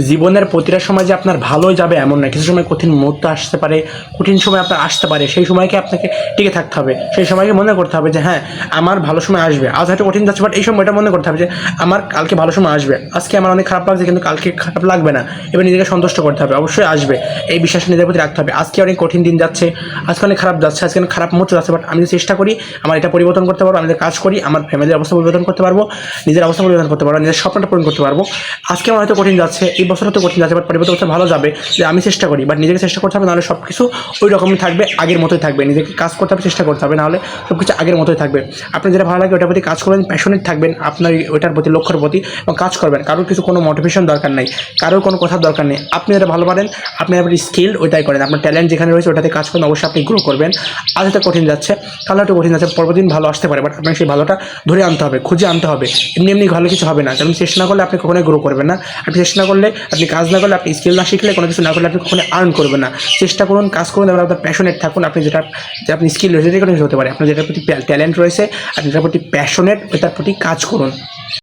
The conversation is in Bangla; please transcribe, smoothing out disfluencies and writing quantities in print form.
জীবনের প্রতিটা সময় যে আপনার ভালোই যাবে এমন না, কিছু সময় কঠিন মুহূর্ত আসতে পারে, কঠিন সময় আপনার আসতে পারে। সেই সময়কে আপনাকে টিকে থাকতে হবে, সেই সময়কে মনে করতে হবে যে হ্যাঁ আমার ভালো সময় আসবে। আজ হয়তো কঠিন যাচ্ছে, বাট এই সময়টা মনে করতে হবে যে আমার কালকে ভালো সময় আসবে। আজকে আমার অনেক খারাপ লাগছে, কিন্তু কালকে খারাপ লাগবে না। এবার নিজেকে সন্তুষ্ট করতে হবে, অবশ্যই আসবে। এই বিশ্বাস নিজের প্রতি রাখতে হবে। আজকে অনেক কঠিন দিন যাচ্ছে, আজকে অনেক খারাপ যাচ্ছে, আজকে অনেক খারাপ মুহূর্ত যাচ্ছে, বাট আমি যদি চেষ্টা করি আমার এটা পরিবর্তন করতে পারবো, আমি যদি কাজ করি আমার ফ্যামিলির অবস্থা পরিবর্তন করতে পারবো, নিজের অবস্থা পরিবর্তন করতে পারবো, নিজের স্বপ্নটা পূরণ করতে পারবো। আজকে আমার হয়তো কঠিন যাচ্ছে, এই বছর হয়তো কঠিন যাচ্ছে, বাট পরিবর্তন করতে ভালো যাবে যে আমি চেষ্টা করি। বাট নিজেকে চেষ্টা করতে হবে, নাহলে সব কিছু ওই রকমই থাকবে, আগের মতোই থাকবে। নিজেকে কাজ করতে হবে, চেষ্টা করতে হবে, নাহলে সব কিছু আগের মতোই থাকবে। আপনার যেটা ভালো লাগে ওটার প্রতি কাজ করবেন, প্যাশনেট থাকবেন আপনার ওইটার প্রতি, লক্ষ্যের প্রতি, এবং কাজ করবেন। কারোর কিছু কোনো মোটিভেশন দরকার নেই, কারোর কোনো কথার দরকার নেই। আপনি যেটা ভালো পারেন, আপনি আপনার স্কিল ওইটাই করেন, আপনার ট্যালেন্ট যেখানে রয়েছে ওটাতে কাজ করেন, অবশ্যই আপনি গ্রো করবেন। আজ হয়তো কঠিন যাচ্ছে, কাল হয়তো কঠিন যাচ্ছে, পরবর্তী দিন ভালো আসতে পারে, বাট আপনাকে সেই ভালোটা ধরে আনতে হবে, খুঁজে আনতে হবে। এমনি এমনি ভালো কিছু হবে না, কারণ চেষ্টা না করলে আপনি কখনোই গ্রো করবেন না। আপনি চেষ্টা না করলে, আপনি কাজ না করলে, আপনি স্কিল না শিখলে, কোনো কিছু না করলে আপনি কখনো আর্ন করবেন না। চেষ্টা করুন, কাজ করুন, এবং আপনার প্যাশনেট থাকুন। আপনি যেটা যে আপনি স্কিল রয়েছে যে কোনো কিছু হতে পারে, আপনার যেটার প্রতি ট্যালেন্ট রয়েছে, আপনি যেটার প্রতি প্যাশনেট ওইটার প্রতি কাজ করুন।